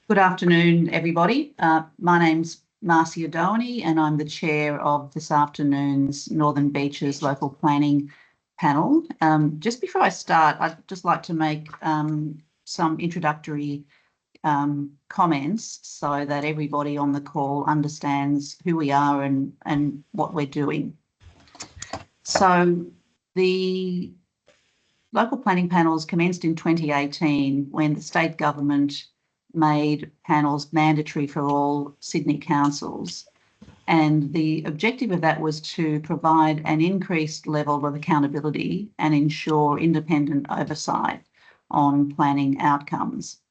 Good afternoon, everybody. My name's Marcia Downey and I'm the chair of this afternoon's Northern Beaches Local Planning Panel. Just before I start, I'd just like to make some introductory comments so that everybody on the call understands who we are and what we're doing. So the local planning panels commenced in 2018 when the state government made panels mandatory for all Sydney councils. And the objective of that was to provide an increased level of accountability and ensure independent oversight on planning outcomes,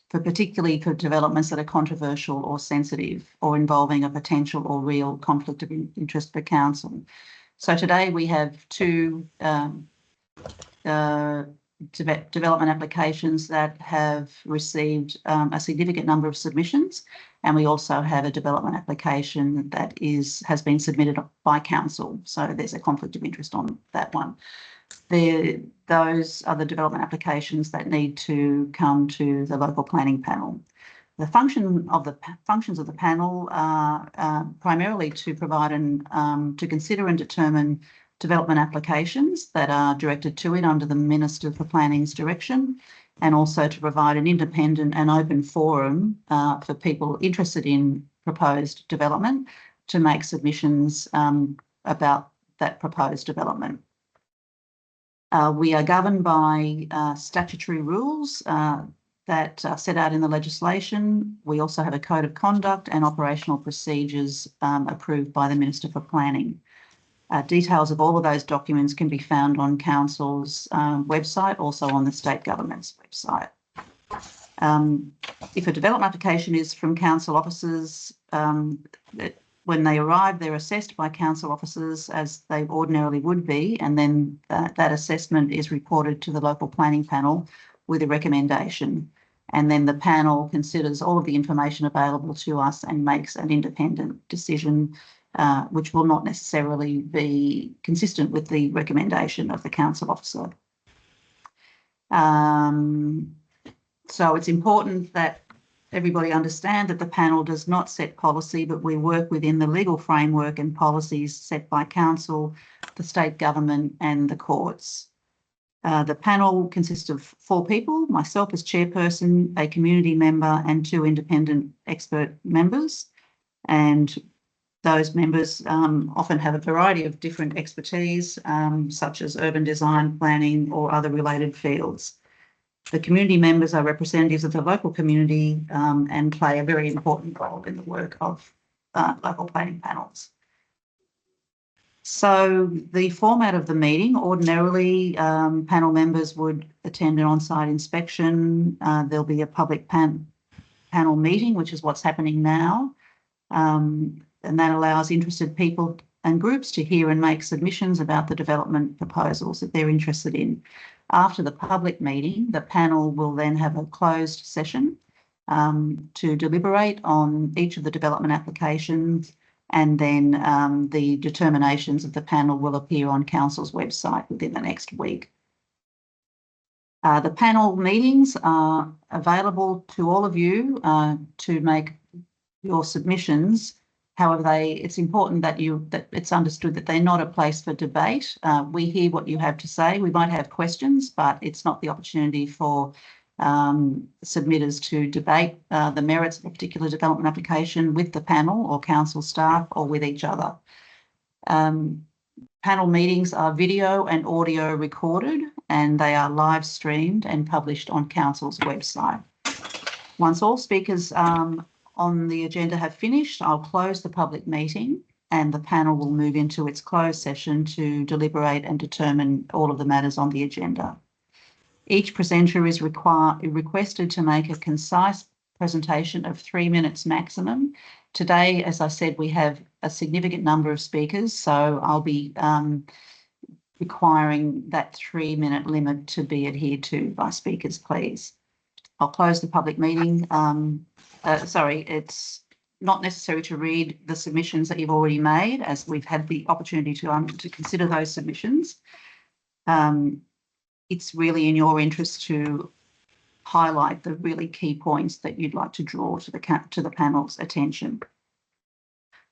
particularly for developments that are controversial or sensitive or involving a potential or real conflict of interest for council. So today we have two development applications that have received a significant number of submissions, and we also have a development application that has been submitted by council. So there's a conflict of interest on that one. Those are the development applications that need to come to the local planning panel. The functions of the panel are primarily to provide to consider and determine development applications that are directed to it under the Minister for Planning's direction, and also to provide an independent and open forum for people interested in proposed development to make submissions about that proposed development. We are governed by statutory rules that are set out in the legislation. We also have a code of conduct and operational procedures approved by the Minister for Planning. Details of all of those documents can be found on Council's website, also on the state government's website. If a development application is from council officers, when they arrive, they're assessed by council officers as they ordinarily would be, and then that assessment is reported to the local planning panel with a recommendation. And then the panel considers all of the information available to us and makes an independent decision, which will not necessarily be consistent with the recommendation of the council officer. So it's important that everybody understand that the panel does not set policy, but we work within the legal framework and policies set by council, the state government and the courts. The panel consists of 4 people, myself as chairperson, a community member and 2 independent expert members. And those members often have a variety of different expertise, such as urban design, planning or other related fields. The community members are representatives of the local community and play a very important role in the work of local planning panels. So the format of the meeting, ordinarily panel members would attend an on-site inspection. There'll be a public panel meeting, which is what's happening now. And that allows interested people and groups to hear and make submissions about the development proposals that they're interested in. After the public meeting, the panel will then have a closed session to deliberate on each of the development applications, and then the determinations of the panel will appear on council's website within the next week. The panel meetings are available to all of you to make your submissions. However, it's important that it's understood that they're not a place for debate. We hear what you have to say. We might have questions, but it's not the opportunity for submitters to debate the merits of a particular development application with the panel or council staff or with each other. Panel meetings are video and audio recorded, and they are live streamed and published on council's website. Once all speakers on the agenda have finished, I'll close the public meeting and the panel will move into its closed session to deliberate and determine all of the matters on the agenda. Each presenter is requested to make a concise presentation of 3 minutes maximum. Today, as I said, we have a significant number of speakers, so I'll be requiring that 3-minute limit to be adhered to by speakers, please. I'll close the public meeting. It's not necessary to read the submissions that you've already made, as we've had the opportunity to consider those submissions. It's really in your interest to highlight the really key points that you'd like to draw to the panel's attention.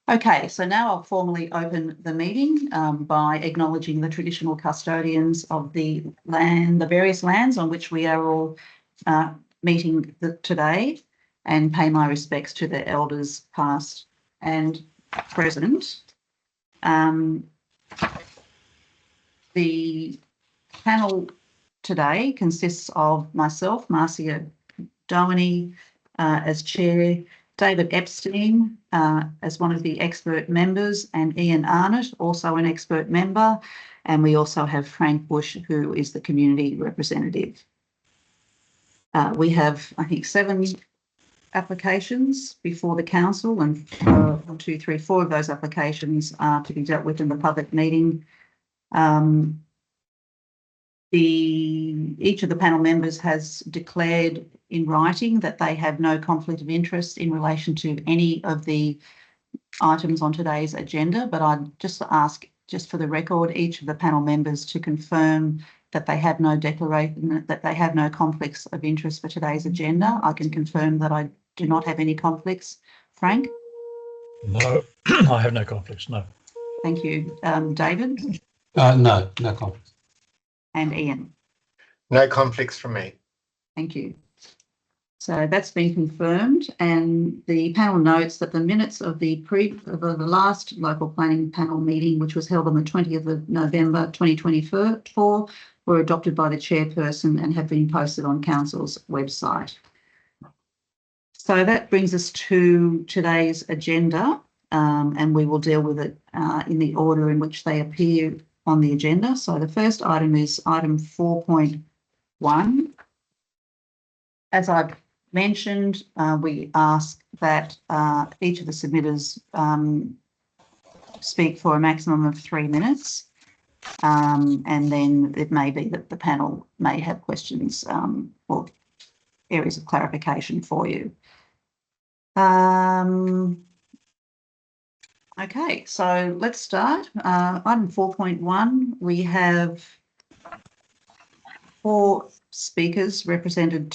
Okay, so now I'll formally open the meeting by acknowledging the traditional custodians of the various lands on which we are all meeting today, and pay my respects to the elders past and present. The panel today consists of myself, Marcia Downey, as chair, David Epstein as one of the expert members, and Ian Arnott, also an expert member, and we also have Frank Bush, who is the community representative. We have, I think, 7 applications before the council, and 1, 2, 3, 4 of those applications are to be dealt with in the public meeting. Each of the panel members has declared in writing that they have no conflict of interest in relation to any of the items on today's agenda, but I'd just ask, just for the record, each of the panel members to confirm that they have no declaration, that they have no conflicts of interest for today's agenda. I can confirm that I do not have any conflicts. Frank? No, I have no conflicts, no. Thank you. David? No conflicts. And Ian? No conflicts from me. Thank you. So that's been confirmed, and the panel notes that the minutes of the last local planning panel meeting, which was held on the 20th of November 2024, were adopted by the chairperson and have been posted on council's website. So that brings us to today's agenda, and we will deal with it in the order in which they appear on the agenda. So the first item is item 4.1. As I've mentioned, we ask that each of the submitters speak for a maximum of 3 minutes, and then it may be that the panel may have questions or areas of clarification for you. Okay, so let's start. Item 4.1, we have 4 speakers represented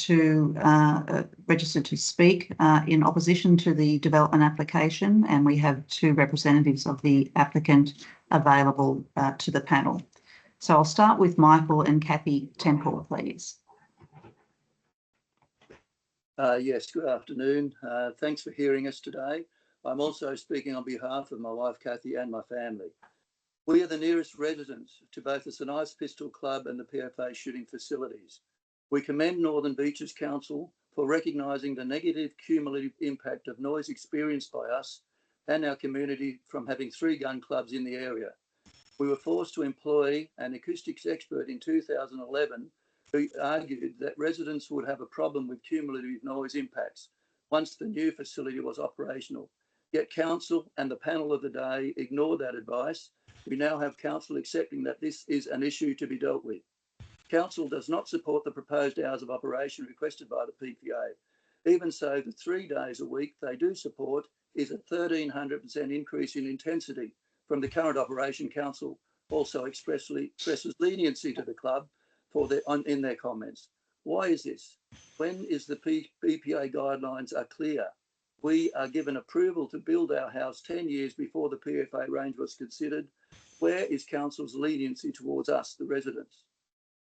registered to speak in opposition to the development application, and we have 2 representatives of the applicant available to the panel. So I'll start with Michael and Kathy Temple, please. Yes, good afternoon. Thanks for hearing us today. I'm also speaking on behalf of my wife, Kathy, and my family. We are the nearest residents to both the St Ives Pistol Club and the PFA shooting facilities. We commend Northern Beaches Council for recognising the negative cumulative impact of noise experienced by us and our community from having 3 gun clubs in the area. We were forced to employ an acoustics expert in 2011 who argued that residents would have a problem with cumulative noise impacts once the new facility was operational. Yet council and the panel of the day ignored that advice. We now have council accepting that this is an issue to be dealt with. Council does not support the proposed hours of operation requested by the PPA. Even so, the 3 days a week they do support is a 1,300% increase in intensity from the current operation. Council also expresses leniency to the club in their comments. Why is this? When is the PPA guidelines are clear? We are given approval to build our house 10 years before the PFA range was considered. Where is council's leniency towards us, the residents?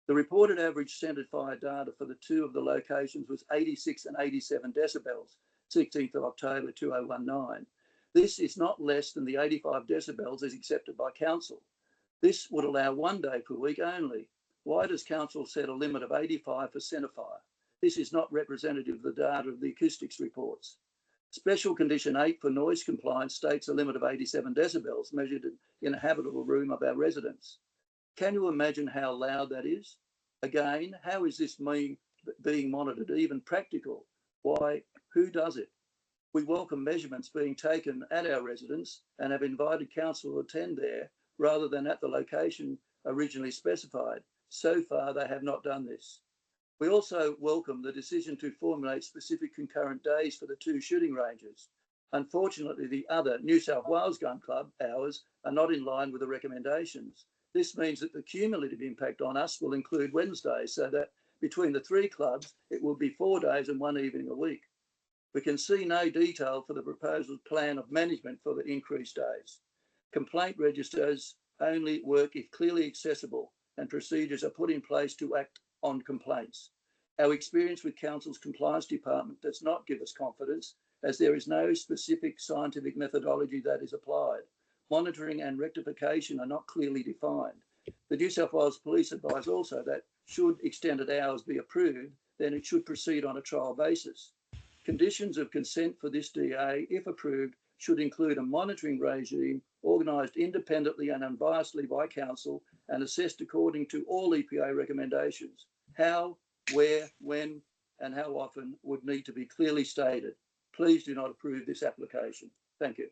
The reported average centred fire data for the 2 of the locations was 86 and 87 decibels, 16th of October 2019. This is not less than the 85 decibels as accepted by council. This would allow 1 day per week only. Why does council set a limit of 85 for centre fire? This is not representative of the data of the acoustics reports. Special condition 8 for noise compliance states a limit of 87 decibels measured in a habitable room of our residents. Can you imagine how loud that is? Again, how is this being monitored, even practical? Why? Who does it? We welcome measurements being taken at our residence and have invited council to attend there rather than at the location originally specified. So far, they have not done this. We also welcome the decision to formulate specific concurrent days for the 2 shooting ranges. Unfortunately, the other New South Wales Gun Club hours are not in line with the recommendations. This means that the cumulative impact on us will include Wednesdays, so that between the three clubs, it will be 4 days and 1 evening a week. We can see no detail for the proposed plan of management for the increased days. Complaint registers only work if clearly accessible and procedures are put in place to act on complaints. Our experience with Council's compliance department does not give us confidence, as there is no specific scientific methodology that is applied. Monitoring and rectification are not clearly defined. The New South Wales Police advise also that should extended hours be approved, then it should proceed on a trial basis. Conditions of consent for this DA, if approved, should include a monitoring regime organised independently and unbiasedly by Council and assessed according to all EPA recommendations. How, where, when and how often would need to be clearly stated. Please do not approve this application. Thank you.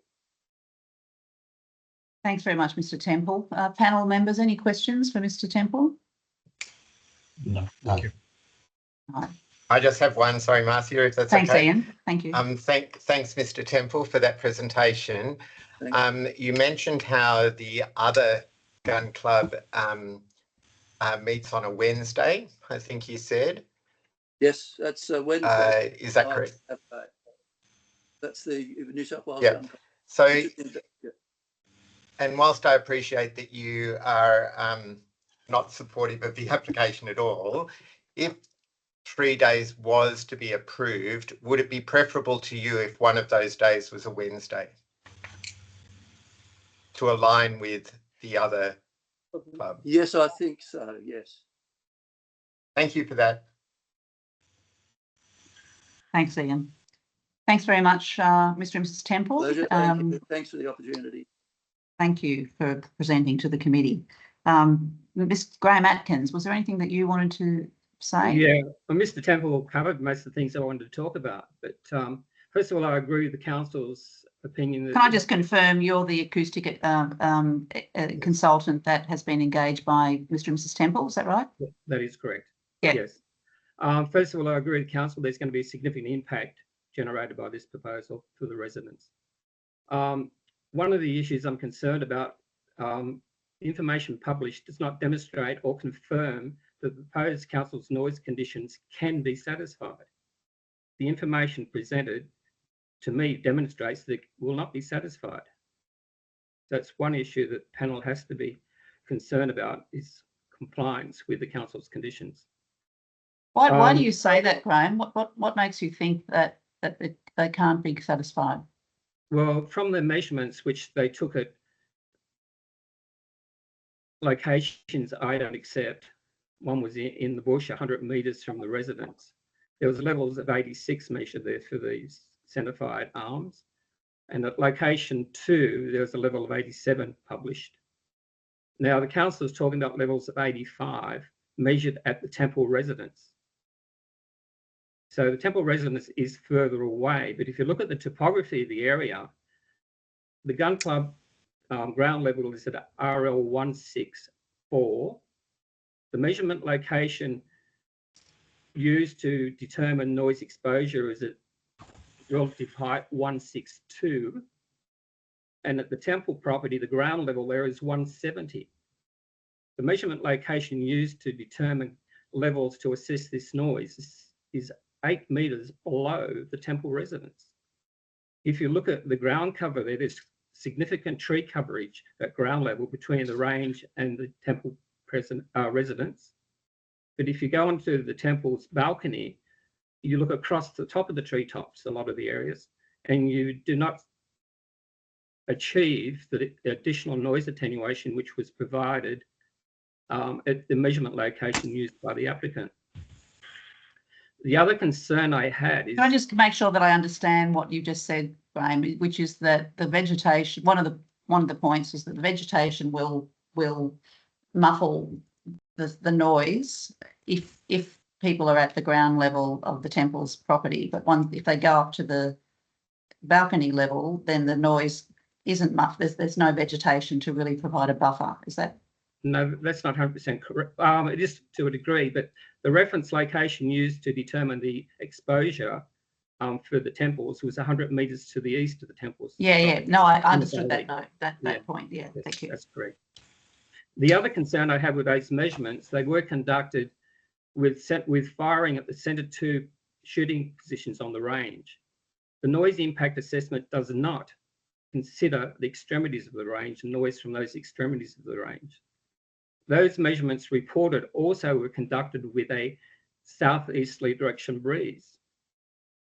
Thanks very much, Mr Temple. Panel members, any questions for Mr Temple? No, thank you. Right. I just have one. Sorry, Marcia, if that's Thanks, okay. Ian. Thank you. Thanks, Mr. Temple, for that presentation. You mentioned how the other gun club meets on a Wednesday, I think you said. Yes, that's Wednesday. Is that correct? That's the New South Wales Yeah. Gun Club. So, Yeah. and whilst I appreciate that you are not supportive of the application at all, if 3 days was to be approved, would it be preferable to you if one of those days was a Wednesday to align with the other club? Yes, I think so, yes. Thank you for that. Thanks, Ian. Thanks very much, Mr and Mrs Temple. Pleasure. Thank you. Thanks for the opportunity. Thank you for presenting to the committee. Ms Graham Atkins, was there anything that you wanted to say? Yeah, well, Mr Temple covered most of the things I wanted to talk about, but first of all, I agree with the Council's opinion. That Can I just confirm you're the acoustic consultant that has been engaged by Mr and Mrs Temple, is that right? That is correct. Yeah. Yes. First of all, I agree with the Council. There's going to be a significant impact generated by this proposal for the residents. One of the issues I'm concerned about, information published does not demonstrate or confirm that the proposed Council's noise conditions can be satisfied. The information presented to me demonstrates that it will not be satisfied. That's one issue that the panel has to be concerned about, is compliance with the Council's conditions. Why do you say that, Graham? What makes you think that they can't be satisfied? Well, from the measurements which they took at locations I don't accept, one was in the bush, 100 metres from the residence. There was levels of 86 measured there for these centre-fired arms. And at location 2, there was a level of 87 published. Now, the Council is talking about levels of 85 measured at the Temple residence. So the Temple residence is further away, but if you look at the topography of the area, the gun club ground level is at RL 164. The measurement location used to determine noise exposure is at relative height 162. And at the Temple property, the ground level there is 170. The measurement location used to determine levels to assess this noise is 8 metres below the Temple residence. If you look at the ground cover there, there's significant tree coverage at ground level between the range and the Temple residence. But if you go onto the Temple's balcony, you look across the top of the treetops, a lot of the areas, and you do not achieve the additional noise attenuation which was provided at the measurement location used by the applicant. The other concern I had is... Can I just make sure that I understand what you just said, Graham, which is that the vegetation, one of the points is that the vegetation will muffle the noise if people are at the ground level of the Temple's property, but if they go up to the balcony level, then the noise isn't muffled. There's no vegetation to really provide a buffer. Is that? No, that's not 100% correct. It is to a degree, but the reference location used to determine the exposure for the Temples was 100 metres to the east of the Temples. Yeah. No, I understood that. No, that point. Yeah, yes, thank you. That's correct. The other concern I have with those measurements, they were conducted with firing at the centre 2 shooting positions on the range. The noise impact assessment does not consider the extremities of the range and noise from those extremities of the range. Those measurements reported also were conducted with a southeasterly direction breeze.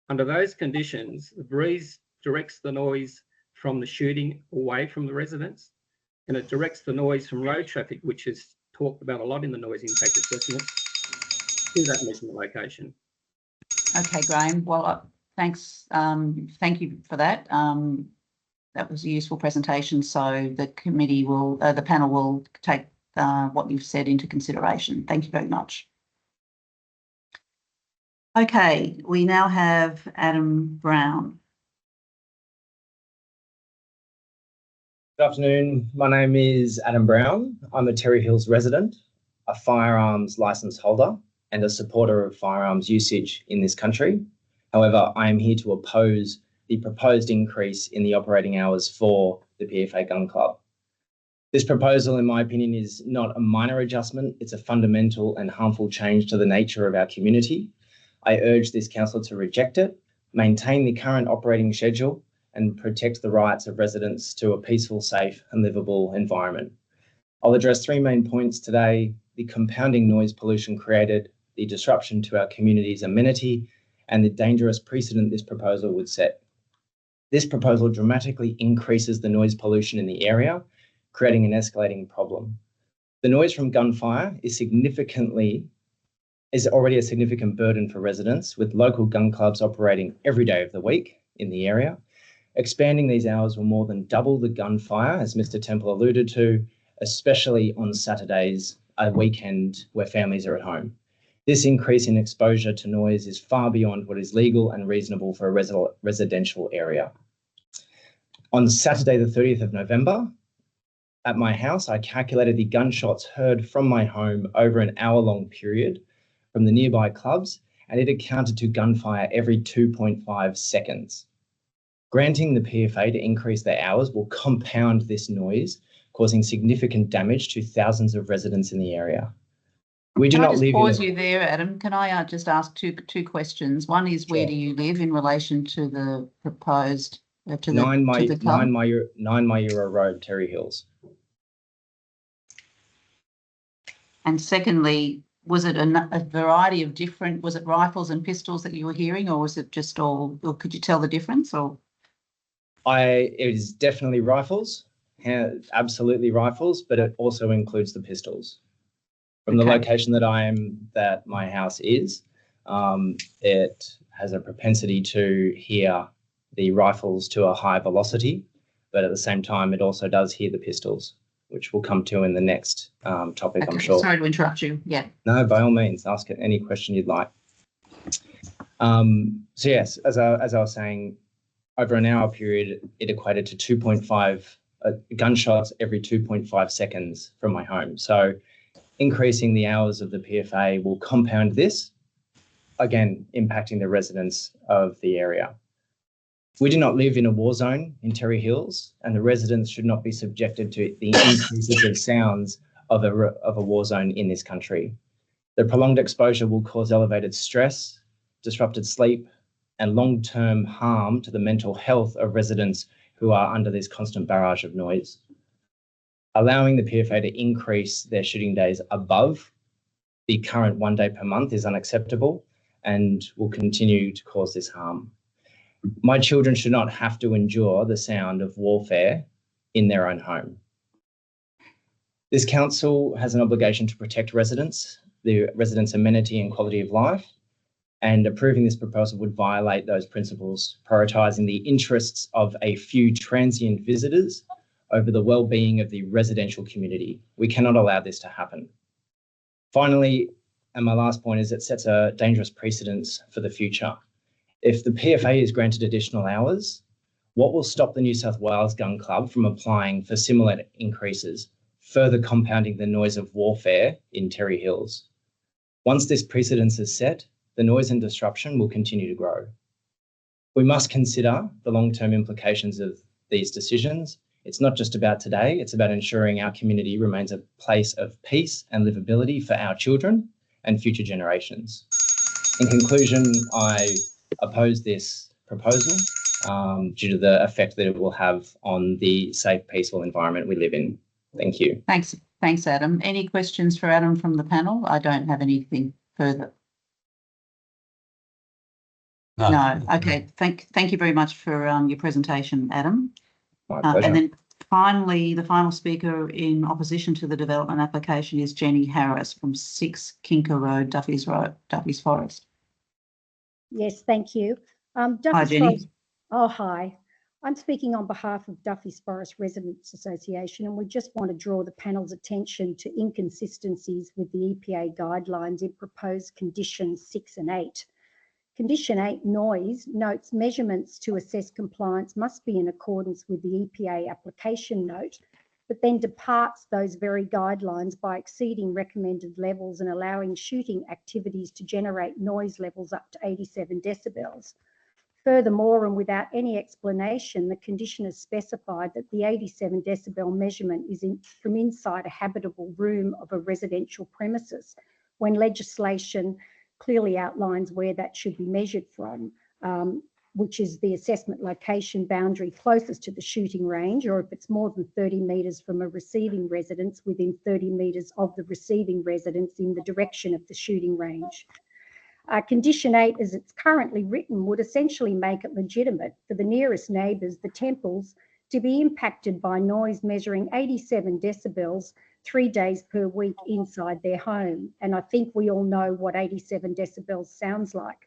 Under those conditions, the breeze directs the noise from the shooting away from the residents, and it directs the noise from road traffic, which is talked about a lot in the noise impact assessment, to that measurement location. Okay, Graham. Well, thanks. Thank you for that. That was a useful presentation. So the committee will, the panel will take what you've said into consideration. Thank you very much. Okay, we now have Adam Brown. Good afternoon. My name is Adam Brown. I'm a Terry Hills resident, a firearms licence holder, and a supporter of firearms usage in this country. However, I am here to oppose the proposed increase in the operating hours for the PFA Gun Club. This proposal, in my opinion, is not a minor adjustment. It's a fundamental and harmful change to the nature of our community. I urge this council to reject it, maintain the current operating schedule, and protect the rights of residents to a peaceful, safe and livable environment. I'll address 3 main points today: the compounding noise pollution created, the disruption to our community's amenity, and the dangerous precedent this proposal would set. This proposal dramatically increases the noise pollution in the area, creating an escalating problem. The noise from gunfire is already a significant burden for residents, with local gun clubs operating every day of the week in the area. Expanding these hours will more than double the gunfire, as Mr. Temple alluded to, especially on Saturdays, a weekend where families are at home. This increase in exposure to noise is far beyond what is legal and reasonable for a residential area. On Saturday, the 30th of November, at my house, I calculated the gunshots heard from my home over an hour-long period from the nearby clubs, and it accounted to gunfire every 2.5 seconds. Granting the PFA to increase their hours will compound this noise, causing significant damage to thousands of residents in the area. We do Can I not just live pause in you there, Adam? Can I just ask two questions? One is, where Sure. do you live in relation to the proposed to the 9 club? Mayura Road, Terry Hills. And secondly, was it a variety of different? Was it rifles and pistols that you were hearing, or was it just all? Or could you tell the difference? Or It is definitely rifles, absolutely rifles, but it also includes the pistols. From the location that my house is, it has a propensity to hear the rifles to a high velocity, but at the same time, it also does hear the pistols, which we'll come to in the next topic, I'm sure. Sorry to interrupt you. Yeah. No, by all means, ask any question you'd like. So yes, as I was saying, over an hour period, it equated to 2.5 gunshots every 2.5 seconds from my home. So increasing the hours of the PFA will compound this, again, impacting the residents of the area. We do not live in a war zone in Terry Hills, and the residents should not be subjected to the increases of sounds of a war zone in this country. The prolonged exposure will cause elevated stress, disrupted sleep, and long-term harm to the mental health of residents who are under this constant barrage of noise. Allowing the PFA to increase their shooting days above the current 1 day per month is unacceptable and will continue to cause this harm. My children should not have to endure the sound of warfare in their own home. This council has an obligation to protect residents, the residents' amenity and quality of life, and approving this proposal would violate those principles, prioritising the interests of a few transient visitors over the well-being of the residential community. We cannot allow this to happen. Finally, and my last point is, it sets a dangerous precedence for the future. If the PFA is granted additional hours, what will stop the New South Wales Gun Club from applying for similar increases, further compounding the noise of warfare in Terry Hills? Once this precedence is set, the noise and disruption will continue to grow. We must consider the long-term implications of these decisions. It's not just about today, it's about ensuring our community remains a place of peace and livability for our children and future generations. In conclusion, I oppose this proposal due to the effect that it will have on the safe, peaceful environment we live in. Thank you. Thanks, Adam. Any questions for Adam from the panel? I don't have anything further. No. Okay. Thank you very much for your presentation, Adam. My pleasure. And then finally, the final speaker in opposition to the development application is Jenny Harris from 6 Kinker Road, Duffy's Forest. Yes, thank you. Hi, Jenny. Oh, hi. I'm speaking on behalf of Duffy's Forest Residents Association, and we just want to draw the panel's attention to inconsistencies with the EPA guidelines in proposed conditions 6 and 8. Condition 8, noise, notes measurements to assess compliance must be in accordance with the EPA application note, but then departs those very guidelines by exceeding recommended levels and allowing shooting activities to generate noise levels up to 87 decibels. Furthermore, and without any explanation, the condition has specified that the 87 decibel measurement is from inside a habitable room of a residential premises, when legislation clearly outlines where that should be measured from, which is the assessment location boundary closest to the shooting range, or if it's more than 30 metres from a receiving residence, within 30 metres of the receiving residence in the direction of the shooting range. Condition 8, as it's currently written, would essentially make it legitimate for the nearest neighbours, the temples, to be impacted by noise measuring 87 decibels 3 days per week inside their home. And I think we all know what 87 decibels sounds like.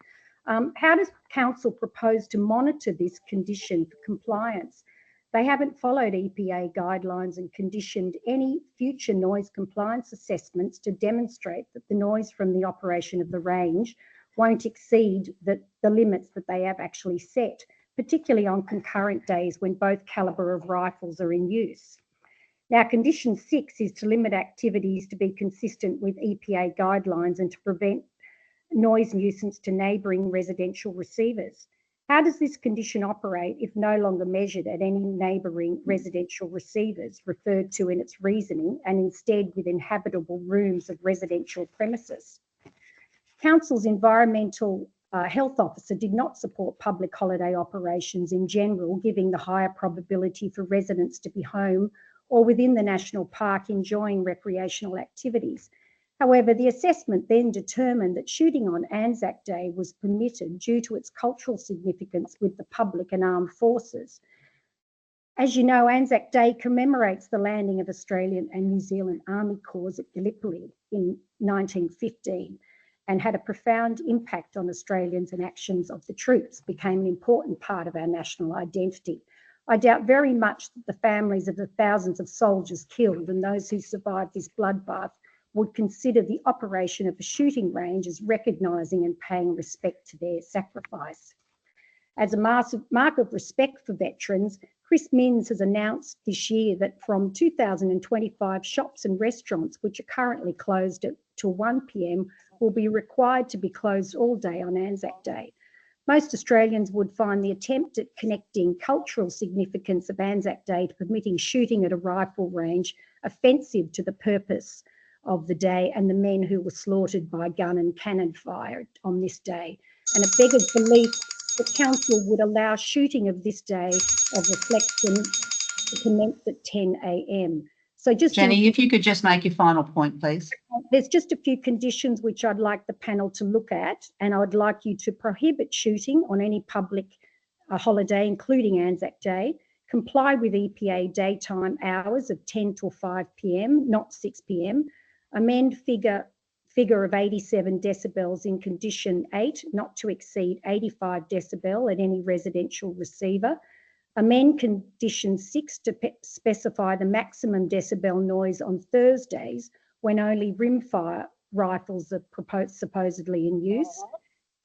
How does council propose to monitor this condition for compliance? They haven't followed EPA guidelines and conditioned any future noise compliance assessments to demonstrate that the noise from the operation of the range won't exceed the limits that they have actually set, particularly on concurrent days when both calibre of rifles are in use. Now, condition 6 is to limit activities to be consistent with EPA guidelines and to prevent noise nuisance to neighbouring residential receivers. How does this condition operate if no longer measured at any neighbouring residential receivers referred to in its reasoning, and instead within habitable rooms of residential premises? Council's environmental health officer did not support public holiday operations in general, giving the higher probability for residents to be home or within the national park enjoying recreational activities. However, the assessment then determined that shooting on Anzac Day was permitted due to its cultural significance with the public and armed forces. As you know, Anzac Day commemorates the landing of Australian and New Zealand Army Corps at Gallipoli in 1915 and had a profound impact on Australians, and actions of the troops became an important part of our national identity. I doubt very much that the families of the thousands of soldiers killed and those who survived this bloodbath would consider the operation of a shooting range as recognising and paying respect to their sacrifice. As a mark of respect for veterans, Chris Minns has announced this year that from 2025, shops and restaurants which are currently closed till 1 p.m. will be required to be closed all day on Anzac Day. Most Australians would find the attempt at connecting cultural significance of Anzac Day to permitting shooting at a rifle range offensive to the purpose of the day and the men who were slaughtered by gun and cannon fire on this day. And it beggars belief that council would allow shooting of this day of reflection to commence at 10 a.m. So just Jenny, if you could just make your final point, please. There's just a few conditions which I'd like the panel to look at, and I would like you to prohibit shooting on any public holiday, including Anzac Day, comply with EPA daytime hours of 10 till 5 p.m, not 6 p.m, amend figure of 87 decibels in condition 8, not to exceed 85 decibel at any residential receiver, amend condition 6 to specify the maximum decibel noise on Thursdays when only rimfire rifles are supposedly in use,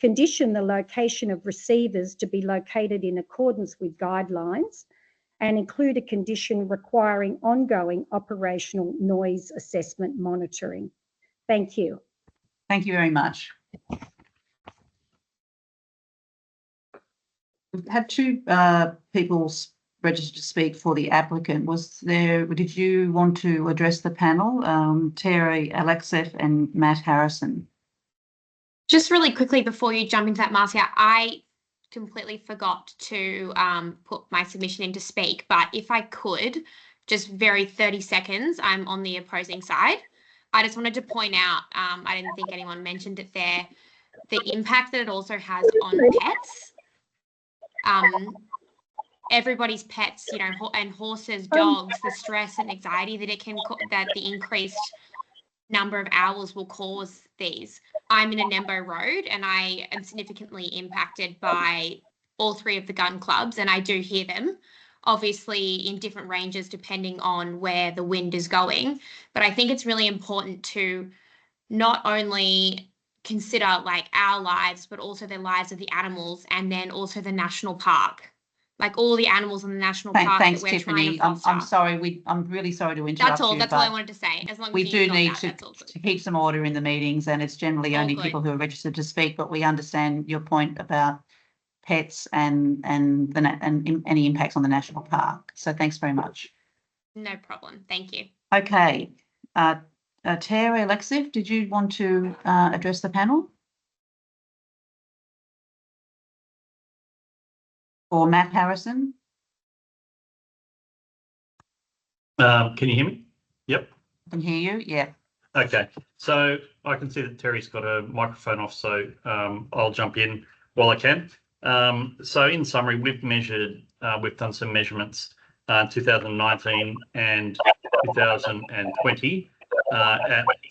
condition the location of receivers to be located in accordance with guidelines, and include a condition requiring ongoing operational noise assessment monitoring. Thank you. Thank you very much. We've had two people registered to speak for the applicant. Did you want to address the panel? Terry Alexeff and Matt Harrison. Just really quickly before you jump into that, Marcia, I completely forgot to put my submission in to speak, but if I could, just very 30 seconds, I'm on the opposing side. I just wanted to point out, I didn't think anyone mentioned it there, the impact that it also has on pets. Everybody's pets, you know, and horses, dogs, the stress and anxiety that it can, that the increased number of hours will cause these. I'm in a Nembo road and I am significantly impacted by all three of the gun clubs, and I do hear them, obviously in different ranges depending on where the wind is going. But I think it's really important to not only consider like our lives, but also the lives of the animals, and then also the national park. Like all the animals in the national park Thanks, that we're Tiffany. trying to foster. I'm sorry. I'm really sorry to interrupt That's all. you, That's all I but wanted to say. As long as we you do got need that, that's all good. to keep some order in the meetings, and it's generally All only good. people who are registered to speak. But we understand your point about pets and any impacts on the national park. So thanks very much. No problem. Thank you. Okay, Tara Alexiv, did you want to address the panel? Or Matt Harrison? Can you hear me? Yep. I can hear you. Yeah. Okay. So I can see that Terry's got a microphone off, so I'll jump in while I can. So in summary, we've done some measurements 2019 and 2020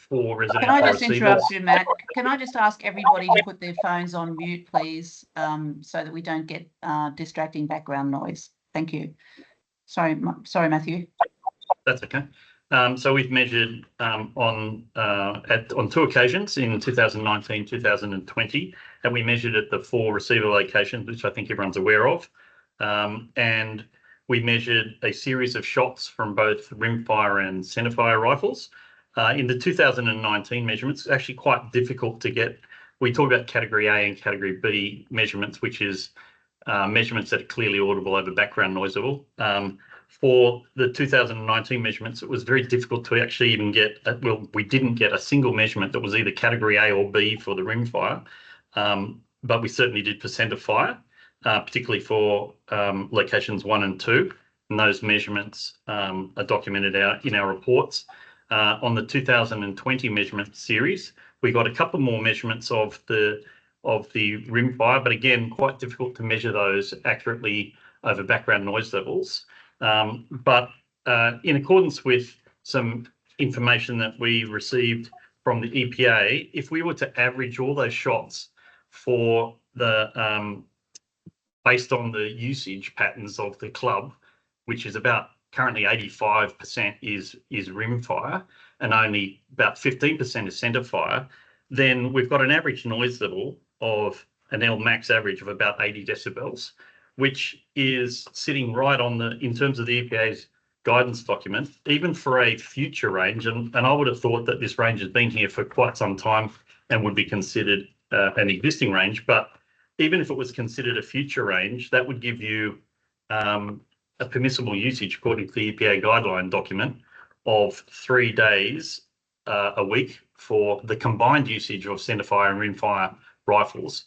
for residential Can I just receivers. interrupt you, Matt? Can I just ask everybody to put their phones on mute, please, so that we don't get distracting background noise? Thank you. Sorry, Matthew. That's okay. So we've measured on two occasions in 2019, 2020, and we measured at the 4 receiver locations, which I think everyone's aware of. And we measured a series of shots from both rimfire and centerfire rifles. In the 2019 measurements, it's actually quite difficult to get. We talk about category A and category B measurements, which is measurements that are clearly audible over background noise level. For the 2019 measurements, it was very difficult to actually even get, we didn't get a single measurement that was either category A or B for the rimfire, but we certainly did for centerfire, particularly for locations 1 and 2, and those measurements are documented in our reports. On the 2020 measurement series, we got a couple more measurements of the rimfire, but again, quite difficult to measure those accurately over background noise levels. But in accordance with some information that we received from the EPA, if we were to average all those shots for the based on the usage patterns of the club, which is about currently 85% is rimfire and only about 15% is centerfire, then we've got an average noise level of an L max average of about 80 decibels, which is sitting right on in terms of the EPA's guidance document, even for a future range. And I would have thought that this range has been here for quite some time and would be considered an existing range. But even if it was considered a future range, that would give you a permissible usage, according to the EPA guideline document, of 3 days a week for the combined usage of centerfire and rimfire rifles,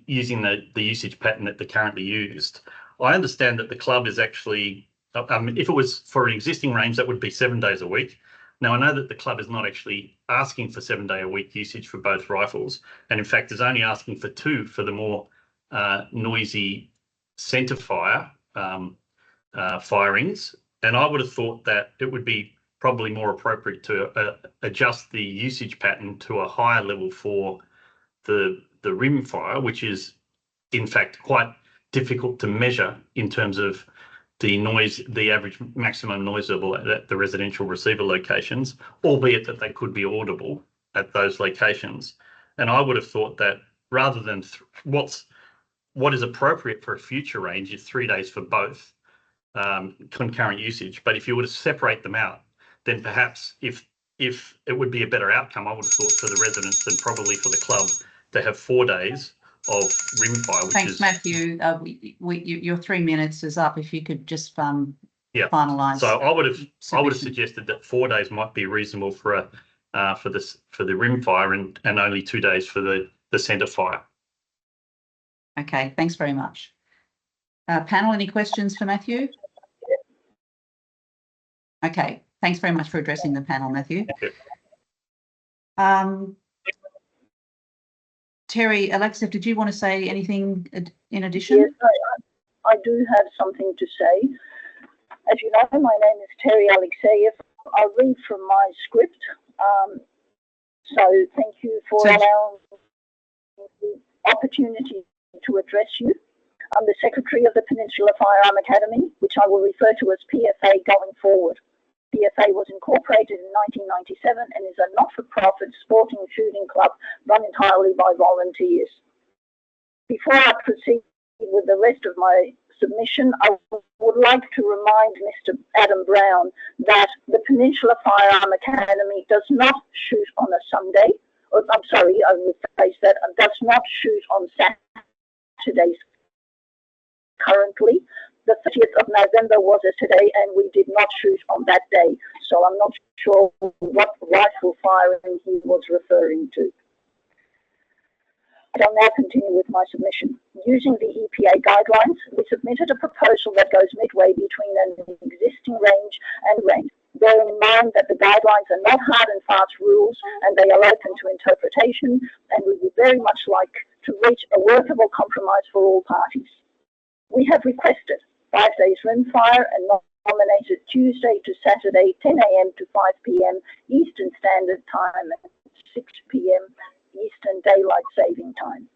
using the usage pattern that they're currently used. I understand that the club is actually, if it was for an existing range, that would be 7 days a week. Now, I know that the club is not actually asking for 7-day-a-week usage for both rifles, and in fact is only asking for 2 for the more noisy centerfire firings. And I would have thought that it would be probably more appropriate to adjust the usage pattern to a higher level for the rimfire, which is in fact quite difficult to measure in terms of the noise, the average maximum noise level at the residential receiver locations, albeit that they could be audible at those locations. And I would have thought that rather than what is appropriate for a future range is 3 days for both concurrent usage. But if you were to separate them out, then perhaps if it would be a better outcome, I would have thought for the residents and probably for the club to have 4 days of rimfire, which Thanks, is Matthew. Your 3 minutes is up. If you could just finalise. So I would have suggested that 4 days might be reasonable for the rimfire and only 2 days for the the centre fire. Okay, thanks very much. Panel, any questions for Matthew? Okay, thanks very much for addressing the panel, Matthew. Terry, Alexev, did you want to say anything in addition? Yes, I do have something to say. As you know, my name is Terry Alexeyev. I'll read from my script. So thank you for allowing the opportunity to address you. I'm the Secretary of the Peninsula Firearm Academy, which I will refer to as PFA going forward. PFA was incorporated in 1997 and is a not-for-profit sporting shooting club run entirely by volunteers. Before I proceed with the rest of my submission, I would like to remind Mr. Adam Brown that the Peninsula Firearm Academy does not shoot on a Sunday. Or, I'm sorry, I will rephrase that, does not shoot on Saturdays currently. The 30th of November was a Saturday and we did not shoot on that day. So I'm not sure what rifle firing he was referring to. I'll now continue with my submission. Using the EPA guidelines, we submitted a proposal that goes midway between an existing range and range. Bearing in mind that the guidelines are not hard and fast rules and they are open to interpretation, and we would very much like to reach a workable compromise for all parties. We have requested 5 days rimfire and nominated Tuesday to Saturday 10 a.m. to 5 p.m. Eastern Standard Time and 6 p.m. Eastern Daylight Saving Time.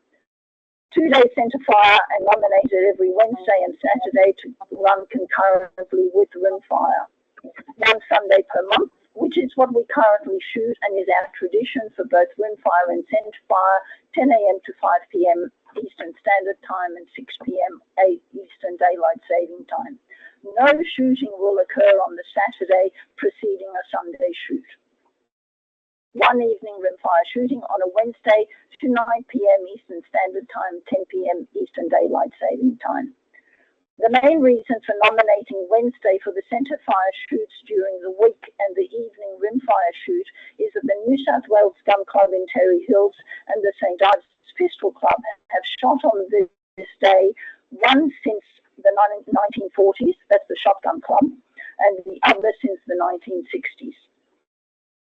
2 days centre fire and nominated every Wednesday and Saturday to run concurrently with rimfire. 1 Sunday per month, which is what we currently shoot and is our tradition for both rimfire and centre fire, 10 a.m. to 5 p.m. Eastern Standard Time and 6 p.m. Eastern Daylight Saving Time. No shooting will occur on the Saturday preceding a Sunday shoot. 1 evening rimfire shooting on a Wednesday to 9 p.m. Eastern Standard Time, 10 p.m. Eastern Daylight Saving Time. The main reason for nominating Wednesday for the centre fire shoots during the week and the evening rimfire shoot is that the New South Wales Gun Club in Terry Hills and the St. Ives Pistol Club have shot on this day, one since the 1940s, that's the Shotgun Club, and the other since the 1960s.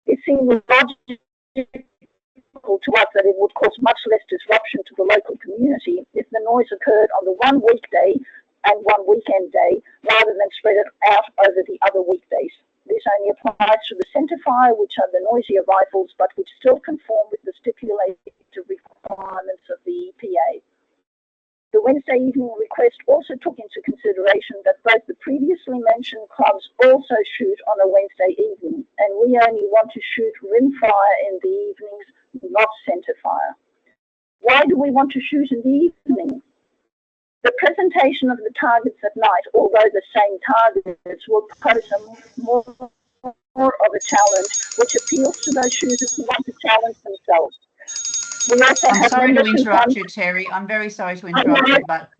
It seemed logical to us that it would cause much less disruption to the local community if the noise occurred on the one weekday and one weekend day rather than spread it out over the other weekdays. This only applies to the centre fire, which are the noisier rifles, but which still conform with the stipulated requirements of the EPA. The Wednesday evening request also took into consideration that both the previously mentioned clubs also shoot on a Wednesday evening, and we only want to shoot rimfire in the evenings, not centre fire. Why do we want to shoot in the evening? The presentation of the targets at night, although the same targets, will pose a more of a challenge, which appeals to those shooters who want to challenge themselves. We also I'm sorry to interrupt you, Terry. I'm very sorry to interrupt you, but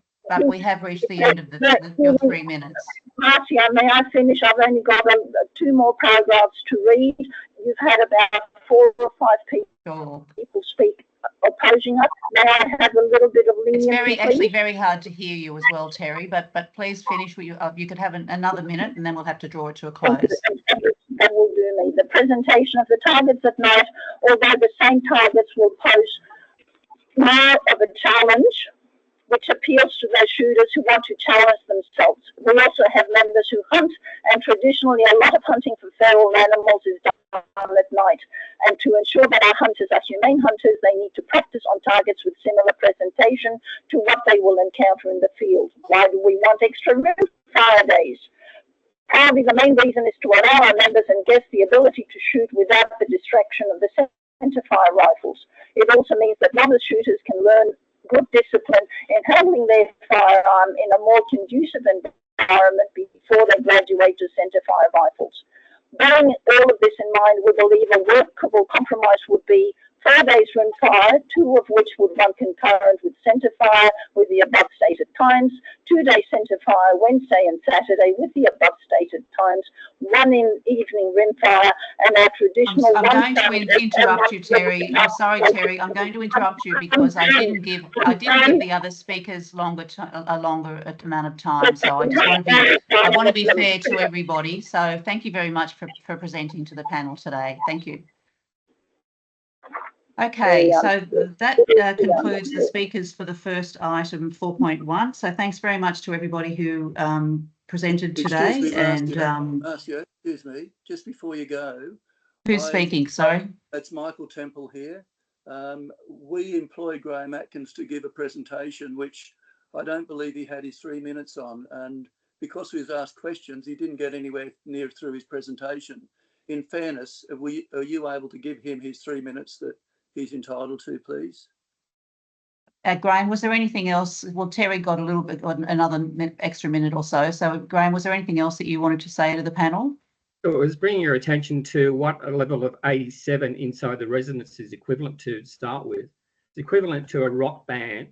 we have reached the end of your 3 minutes. Marcia, may I finish? I've only got 2 more paragraphs to read. You've had about 4 or 5 people speak opposing us. May I have a little bit of leniency? It's actually very hard to hear you as well, Terry, but please finish. You could have another minute and then we'll have to draw it to a close. That will do me. The presentation of the targets at night, although the same targets will pose more of a challenge, which appeals to those shooters who want to challenge themselves. We also have members who hunt, and traditionally a lot of hunting for feral animals is done at night. And to ensure that our hunters are humane hunters, they need to practice on targets with similar presentation to what they will encounter in the field. Why do we want extra fire days? Probably the main reason is to allow our members and guests the ability to shoot without the distraction of the centre fire rifles. It also means that novice shooters can learn good discipline in handling their firearm in a more conducive environment before they graduate to centre fire rifles. Bearing all of this in mind, we believe a workable compromise would be 4 days rim fire, 2 of which would run concurrent with centre fire with the above stated times, 2 day centre fire Wednesday and Saturday with the above stated times, 1 in evening rim fire, and our traditional. I'm going to interrupt you, Terry. I'm sorry, Terry. I'm going to interrupt you because I didn't give the other speakers a longer amount of time. So I just want to be fair to everybody. So thank you very much for presenting to the panel today. Thank you. Okay, so that concludes the speakers for the first item 4.1. So thanks very much to everybody who presented today. Marcia, excuse me, just before you go. Who's speaking? Sorry. That's Michael Temple here. We employed Graham Atkins to give a presentation, which I don't believe he had his 3 minutes on. And because he was asked questions, he didn't get anywhere near through his presentation. In fairness, are you able to give him his 3 minutes that he's entitled to, please? Graham, was there anything else? Well, Terry got another extra minute or so. So, Graham, was there anything else that you wanted to say to the panel? So it was bringing your attention to what a level of 87 inside the residence is equivalent to start with. It's equivalent to a rock band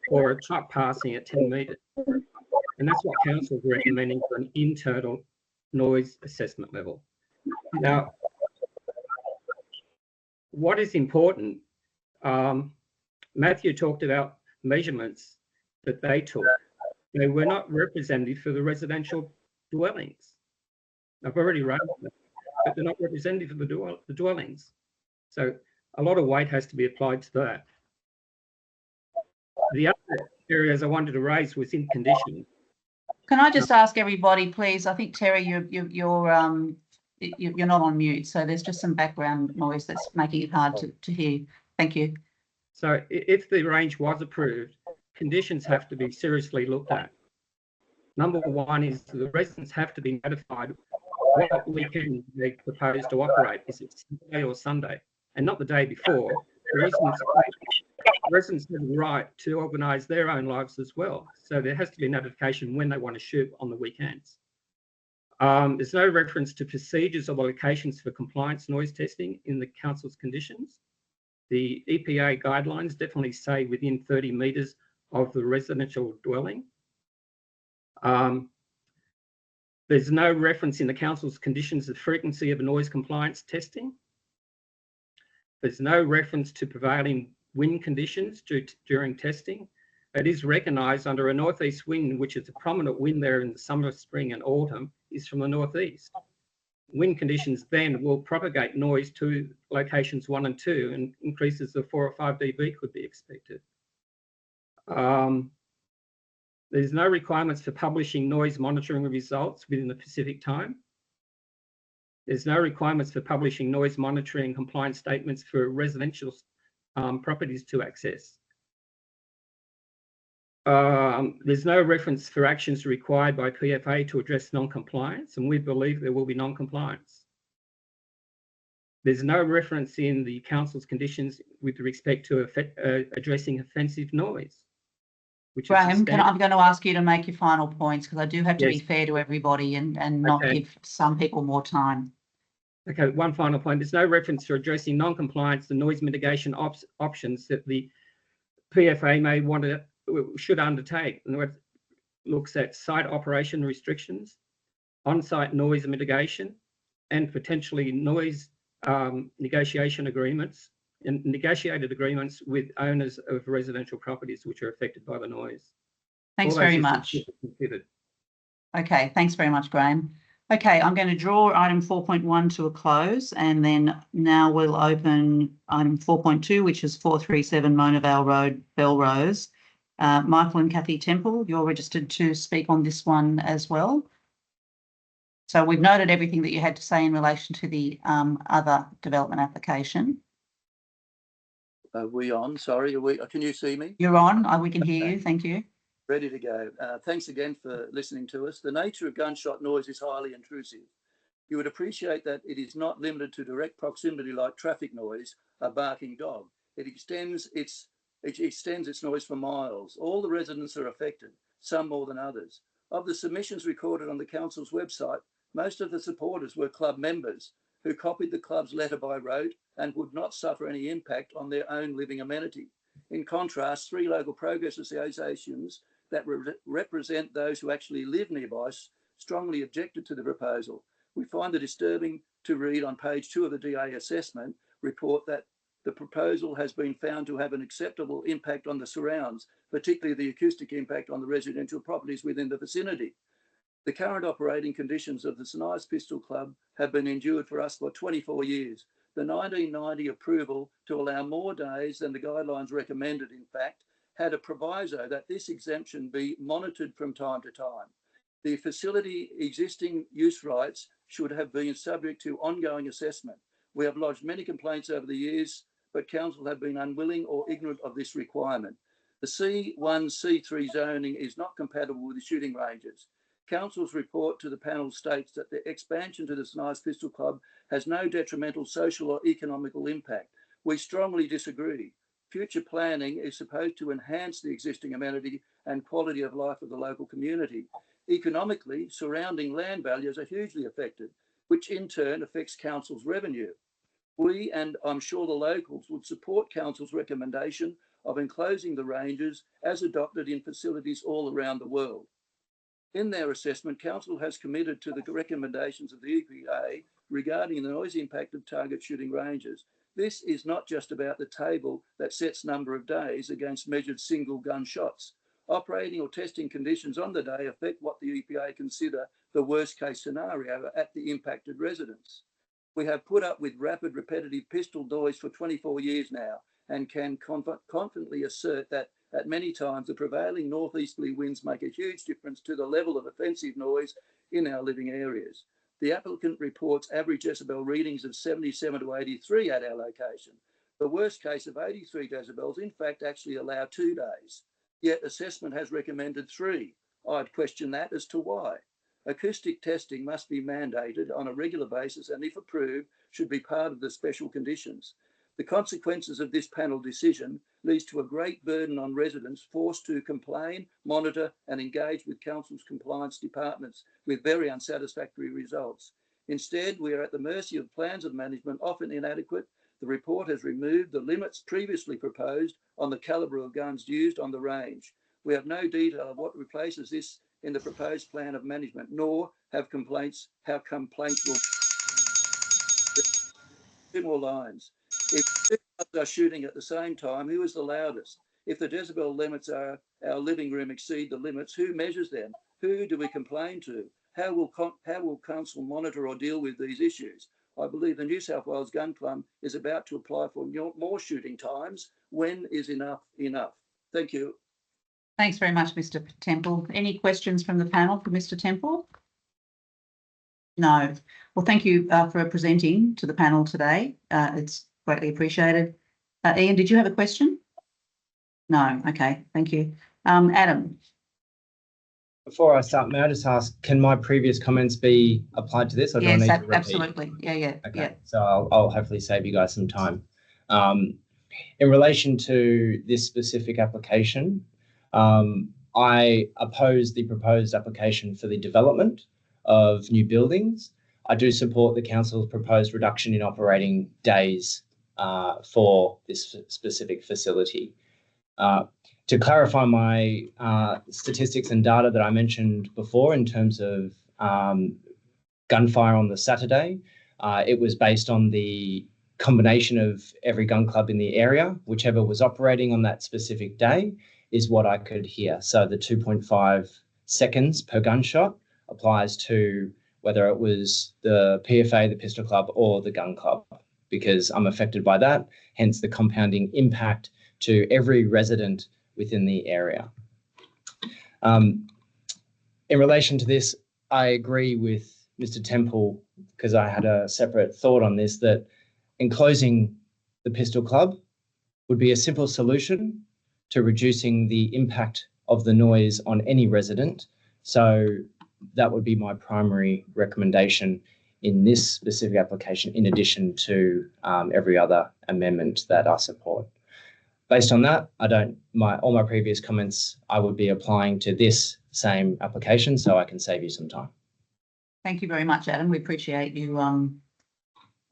or a truck passing at 10 metres. And that's what council is recommending for an internal noise assessment level. Now, what is important, Matthew talked about measurements that they took. They were not representative for the residential dwellings. I've already raised them, but they're not representative of the dwellings. So a lot of weight has to be applied to that. The other areas I wanted to raise was in condition. Can I just ask everybody, please? I think Terry, you're not on mute, so there's just some background noise that's making it hard to hear. Thank you. So if the range was approved, conditions have to be seriously looked at. Number one is the residents have to be notified what weekend they propose to operate. Is it Saturday or Sunday? And not the day before. The residents have the right to organise their own lives as well. So there has to be notification when they want to shoot on the weekends. There's no reference to procedures or locations for compliance noise testing in the council's conditions. The EPA guidelines definitely say within 30 metres of the residential dwelling. There's no reference in the council's conditions to the frequency of noise compliance testing. There's no reference to prevailing wind conditions during testing. It is recognised under a northeast wind, which is a prominent wind there in the summer, spring and autumn, is from the northeast. Wind conditions then will propagate noise to locations 1 and 2, and increases of 4 or 5 dB could be expected. There's no requirements for publishing noise monitoring results within the Pacific time. There's no requirements for publishing noise monitoring compliance statements for residential properties to access. There's no reference for actions required by PFA to address non-compliance, and we believe there will be non-compliance. There's no reference in the council's conditions with respect to addressing offensive noise. Graham, I'm going to ask you to make your final points because I do have to be fair to everybody and not give some people more time. Okay, one final point. There's no reference to addressing non-compliance and noise mitigation options that the PFA may should undertake. In other words, looks at site operation restrictions, on-site noise mitigation, and potentially noise negotiation agreements and negotiated agreements with owners of residential properties which are affected by the noise. Thanks very much. Okay, thanks very much, Graham. Okay, I'm going to draw item 4.1 to a close, and then now we'll open item 4.2, which is 437 Mona Vale Road, Belrose. Michael and Kathy Temple, you're registered to speak on this one as well. So we've noted everything that you had to say in relation to the other development application. Are we on? Sorry, can you see me? You're on. We can hear you. Thank you. Ready to go. Thanks again for listening to us. The nature of gunshot noise is highly intrusive. You would appreciate that it is not limited to direct proximity like traffic noise, a barking dog. It extends its noise for miles. All the residents are affected, some more than others. Of the submissions recorded on the council's website, most of the supporters were club members, who copied the club's letter by rote and would not suffer any impact on their own living amenity. In contrast, 3 local progress associations that represent those who actually live nearby strongly objected to the proposal. We find it disturbing to read on page 2 of the DA assessment report that the proposal has been found to have an acceptable impact on the surrounds, particularly the acoustic impact on the residential properties within the vicinity. The current operating conditions of the St Ives Pistol Club have been endured for us for 24 years. The 1990 approval to allow more days than the guidelines recommended, in fact, had a proviso that this exemption be monitored from time to time. The facility existing use rights should have been subject to ongoing assessment. We have lodged many complaints over the years, but council have been unwilling or ignorant of this requirement. The C1, C3 zoning is not compatible with the shooting ranges. Council's report to the panel states that the expansion to the St Ives Pistol Club has no detrimental social or economical impact. We strongly disagree. Future planning is supposed to enhance the existing amenity and quality of life of the local community. Economically, surrounding land values are hugely affected, which in turn affects council's revenue. We, and I'm sure the locals, would support council's recommendation of enclosing the ranges as adopted in facilities all around the world. In their assessment, council has committed to the recommendations of the EPA regarding the noise impact of target shooting ranges. This is not just about the table that sets number of days against measured single gun shots. Operating or testing conditions on the day affect what the EPA consider the worst case scenario at the impacted residents. We have put up with rapid repetitive pistol noise for 24 years now and can confidently assert that at many times the prevailing northeasterly winds make a huge difference to the level of offensive noise in our living areas. The applicant reports average decibel readings of 77 to 83 at our location. The worst case of 83 decibels in fact actually allow 2 days, yet assessment has recommended 3. I'd question that as to why. Acoustic testing must be mandated on a regular basis and, if approved, should be part of the special conditions. The consequences of this panel decision leads to a great burden on residents forced to complain, monitor and engage with council's compliance departments with very unsatisfactory results. Instead, we are at the mercy of plans of management often inadequate. The report has removed the limits previously proposed on the calibre of guns used on the range. We have no detail of what replaces this in the proposed plan of management, nor have how complaints will similar lines. If 2 guns are shooting at the same time, who is the loudest? If the decibel limits are our living room exceed the limits, who measures them? Who do we complain to? How will council monitor or deal with these issues? I believe the New South Wales Gun Club is about to apply for more shooting times. When is enough enough? Thank you. Thanks very much, Mr. Temple. Any questions from the panel for Mr. Temple? No. Well, thank you for presenting to the panel today. It's greatly appreciated. Ian, did you have a question? No. Okay. Thank you. Adam. Before I start, may I just ask, can my previous comments be applied to this, or do I need to repeat? Absolutely. Yeah. Okay. Yeah. So I'll hopefully save you guys some time. In relation to this specific application, I oppose the proposed application for the development of new buildings. I do support the council's proposed reduction in operating days for this specific facility. To clarify my statistics and data that I mentioned before in terms of gunfire on the Saturday, it was based on the combination of every gun club in the area, whichever was operating on that specific day is what I could hear. So the 2.5 seconds per gunshot applies to whether it was the PFA, the pistol club, or the gun club, because I'm affected by that, hence the compounding impact to every resident within the area. In relation to this, I agree with Mr. Temple, because I had a separate thought on this, that enclosing the pistol club would be a simple solution to reducing the impact of the noise on any resident. So that would be my primary recommendation in this specific application, in addition to every other amendment that I support. Based on that, all my previous comments, I would be applying to this same application, so I can save you some time. Thank you very much, Adam. We appreciate you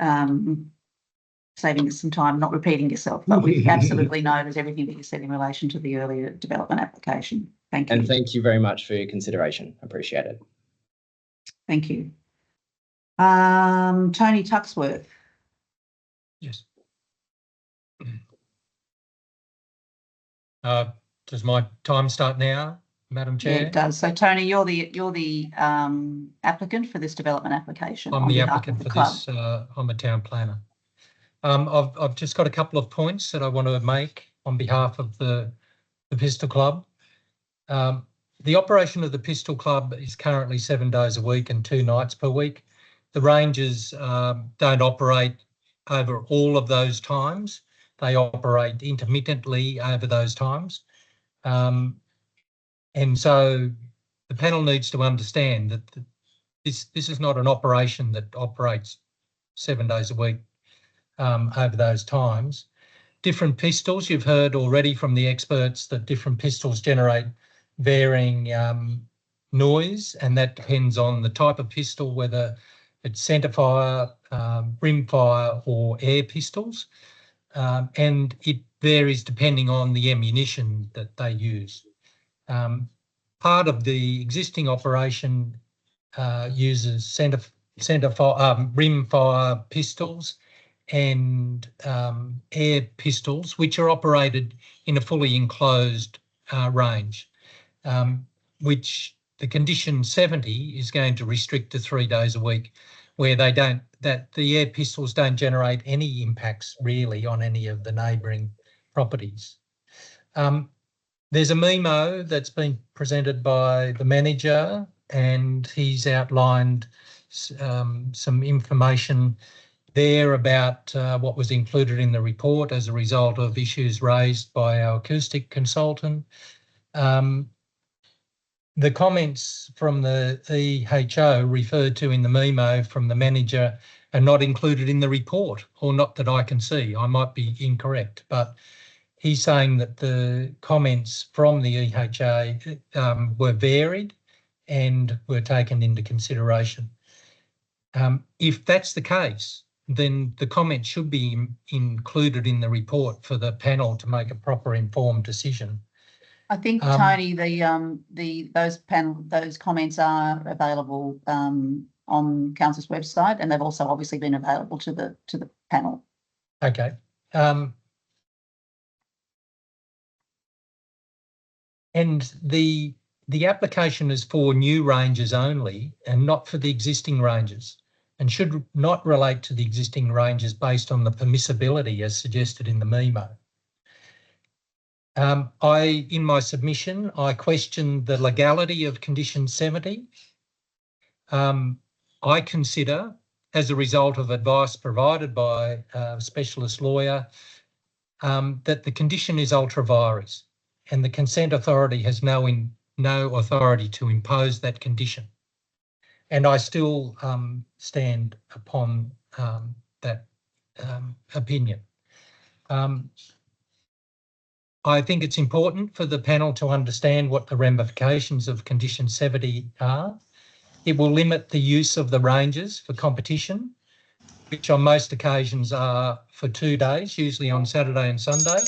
saving us some time, not repeating yourself, but we've absolutely noted everything that you said in relation to the earlier development application. Thank you. And thank you very much for your consideration. Appreciate it. Thank you. Tony Tuxworth. Yes. Does my time start now, Madam Chair? Yeah, it does. So Tony, you're the applicant for this development application. I'm the applicant for this. I'm a town planner. I've just got a couple of points that I want to make on behalf of the Pistol Club. The operation of the Pistol Club is currently 7 days a week and 2 nights per week. The rangers don't operate over all of those times. They operate intermittently over those times. And so the panel needs to understand that this is not an operation that operates 7 days a week over those times. Different pistols, you've heard already from the experts that different pistols generate varying noise, and that depends on the type of pistol, whether it's centerfire, rimfire or air pistols. And it varies depending on the ammunition that they use. Part of the existing operation uses rimfire pistols and air pistols, which are operated in a fully enclosed range, which the condition 70 is going to restrict to 3 days a week, where the air pistols don't generate any impacts really on any of the neighbouring properties. There's a memo that's been presented by the manager, and he's outlined some information there about what was included in the report as a result of issues raised by our acoustic consultant. The comments from the EHO referred to in the memo from the manager are not included in the report, or not that I can see. I might be incorrect, but he's saying that the comments from the EHA were varied and were taken into consideration. If that's the case, then the comments should be included in the report for the panel to make a proper informed decision. I think, Tony, those comments are available on Council's website, and they've also obviously been available to the panel. Okay. And the application is for new ranges only and not for the existing ranges, and should not relate to the existing ranges based on the permissibility as suggested in the memo. In my submission, I questioned the legality of condition 70. I consider, as a result of advice provided by a specialist lawyer, that the condition is ultra vires, and the consent authority has no authority to impose that condition. And I still stand upon that opinion. I think it's important for the panel to understand what the ramifications of condition 70 are. It will limit the use of the ranges for competition, which on most occasions are for 2 days, usually on Saturday and Sunday.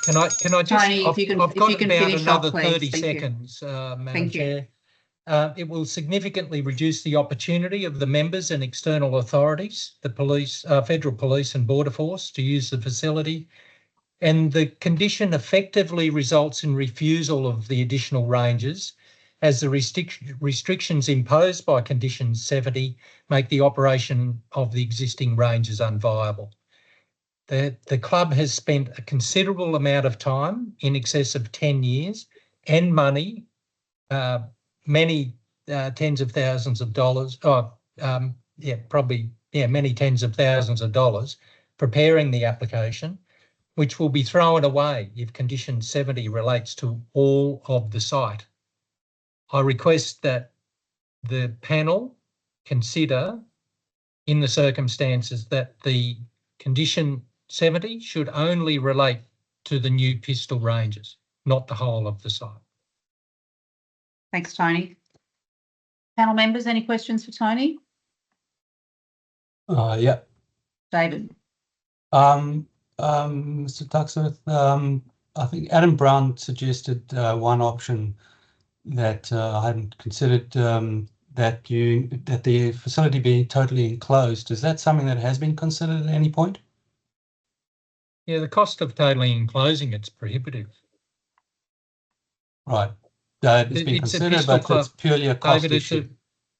Can I just, Tony, I've got about another 30 seconds, Madam Chair. It will significantly reduce the opportunity of the members and external authorities, the police, Federal Police and Border Force, to use the facility. And the condition effectively results in refusal of the additional ranges, as the restrictions imposed by condition 70 make the operation of the existing ranges unviable. The club has spent a considerable amount of time, in excess of 10 years, and money, many tens of thousands of dollars, many tens of thousands of dollars, preparing the application, which will be thrown away if condition 70 relates to all of the site. I request that the panel consider, in the circumstances, that the condition 70 should only relate to the new pistol ranges, not the whole of the site. Thanks, Tony. Panel members, any questions for Tony? Yeah. David? Mr. Tucksmith, I think Adam Brown suggested one option that I hadn't considered, that the facility be totally enclosed. Is that something that has been considered at any point? Yeah, the cost of totally enclosing it's prohibitive. Right. It's been It's a considered, pistol but club, it's purely a cost David. issue.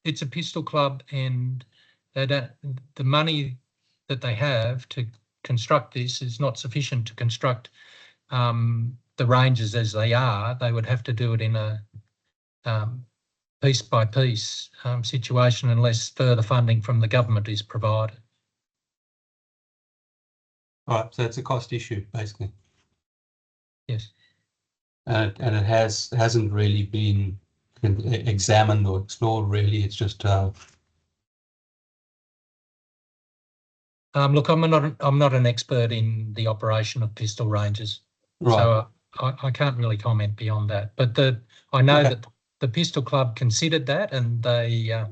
It's a pistol club, and they don't, the money that they have to construct this is not sufficient to construct the ranges as they are. They would have to do it in a piece by piece situation unless further funding from the government is provided. Right, so it's a cost issue, basically. Yes. And it hasn't really been examined or explored, really. It's just Look, I'm not an expert in the operation of pistol ranges, right. so I can't really comment beyond that. But I know that the pistol club considered that, and they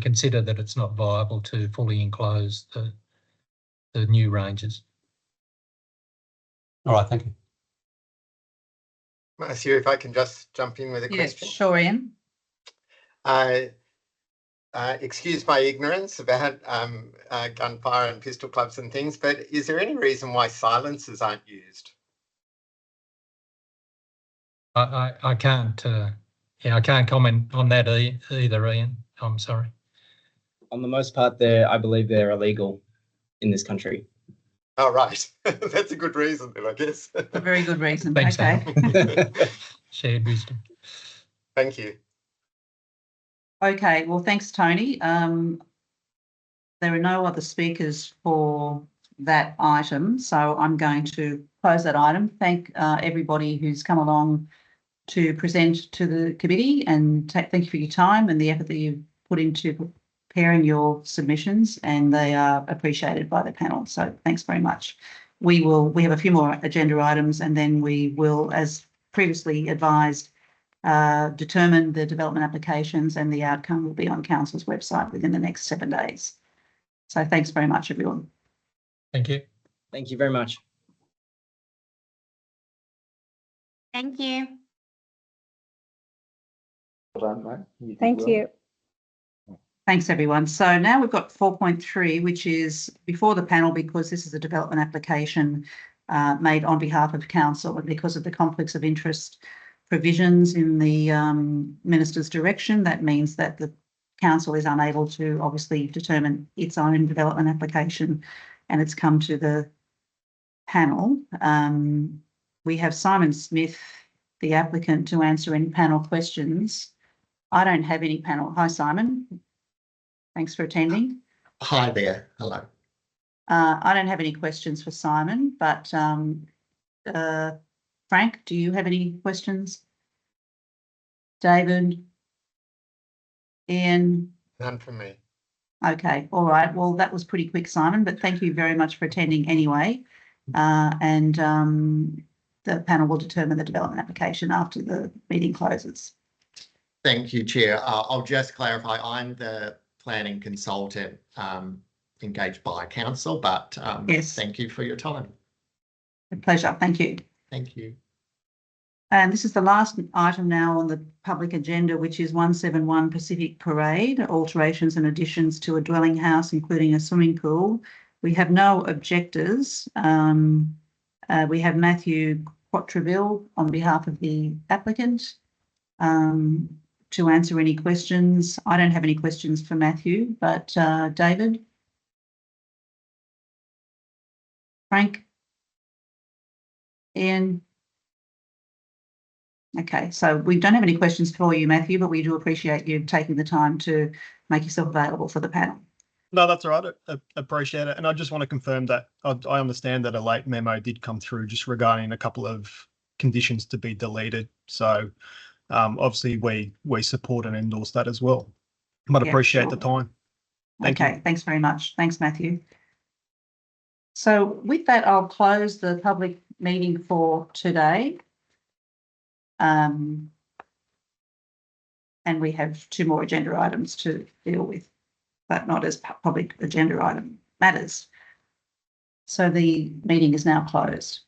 consider that it's not viable to fully enclose the new ranges. All right, thank you. Matthew, if I can just jump in with a question. Sure, Ian. Excuse my ignorance about gunfire and pistol clubs and things, but is there any reason why silencers aren't used? I can't. I can't comment on that either, Ian. I'm sorry. On the most part, I believe they're illegal in this country. Oh, right. That's a good reason then, I guess. A very good reason. Thanks, Okay. Shared wisdom. Thank you. Okay, well, thanks, Tony. There are no other speakers for that item, so I'm going to close that item. Thank everybody who's come along to present to the committee, and thank you for your time and the effort that you've put into preparing your submissions, and they are appreciated by the panel. So thanks very much. We have a few more agenda items, and then we will, as previously advised, determine the development applications, and the outcome will be on Council's website within the next 7 days. So thanks very much, everyone. Thank you. Thank you very much. Thank you. Thank you. Thanks, everyone. So now we've got 4.3, which is before the panel because this is a development application made on behalf of Council, and because of the conflicts of interest provisions in the Minister's direction, that means that the Council is unable to obviously determine its own development application, and it's come to the panel. We have Simon Smith, the applicant, to answer any panel questions. I don't have any panel. Hi, Simon. Thanks for attending. Hi there. Hello. I don't have any questions for Simon, but Frank, do you have any questions? David? Ian? None from me. Okay, all right. Well, that was pretty quick, Simon, but thank you very much for attending anyway. And the panel will determine the development application after the meeting closes. Thank you, Chair. I'll just clarify, I'm the planning consultant engaged by Council, but yes. Thank you for your time. A pleasure. Thank you. Thank you. And this is the last item now on the public agenda, which is 171 Pacific Parade, alterations and additions to a dwelling house, including a swimming pool. We have no objectors. We have Matthew Quattreville on behalf of the applicant to answer any questions. I don't have any questions for Matthew, but David? Frank? Ian? Okay, so we don't have any questions for you, Matthew, but we do appreciate you taking the time to make yourself available for the panel. No, that's all right. I appreciate it. And I just want to confirm that I understand that a late memo did come through just regarding a couple of conditions to be deleted. So obviously we support and endorse that as well, but Yeah, appreciate sure. the time. Thank you. Thanks very much. Thanks, Matthew. So with that, I'll close the public meeting for today. And we have 2 more agenda items to deal with. but not as public agenda item matters. So the meeting is now closed.